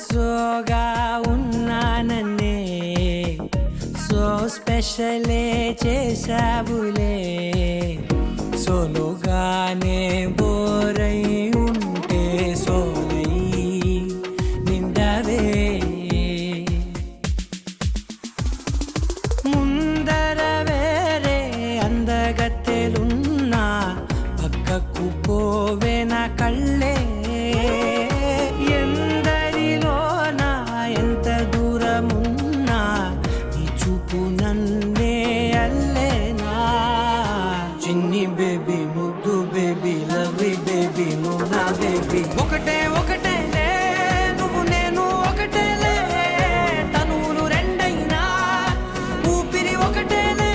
సోగా ఉన్నానన్నే so స్పెషలే చేసావులే సోలోగానే బోరై ఉంటే సోలై నిండవే ముందర వేరే అందగత్తెలున్నా పక్కకు పోవే నా కళ్ళే ఎందరిలోనా ఎంత దూరమున్నా నీ చూపు నన్నే అల్లేనా చిన్ని బేబీ ముద్దు బేబీ లవ్లీ బేబీ నువ్వు నా బేబీ ఒకటే ఒకటేలే నువ్వు నేను ఒకటేలే తనువులు రెండైనా ఊపిరి ఒకటేలే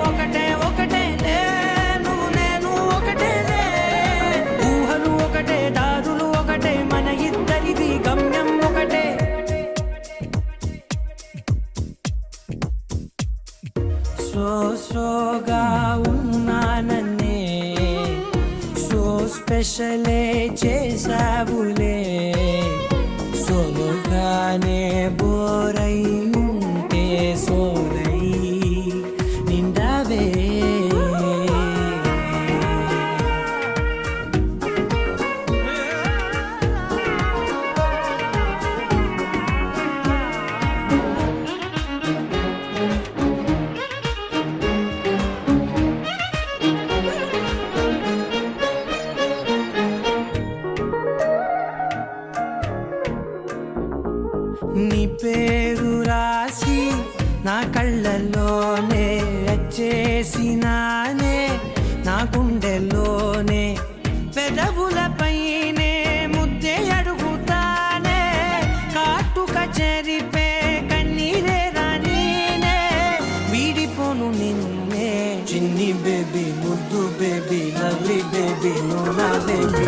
ఒకటే ఒకటేలే నువ్వు నేను ఒకటేలే ఊహలు ఒకటే దారులు ఒకటే మన ఇద్దరిది గమ్యం ఒకటే సోగా ఉన్నానన్నే సో స్పెషలే చేసావులే సోలోగానే బోరై ఉంటే సోలై నిండవే నీ పేరు రాసి నా కళ్ళల్లోనే వచ్చేసినానే నా గుండెల్లోనే పెదవులపైనే ముద్దే అడుగుతానే కాటుక చెరిపే కన్నీరే రానీనే వీడిపోను నిన్నే చిన్ని బేబీ ముద్దు బేబీ లవ్లీ బేబీ నువ్వు నా బేబీ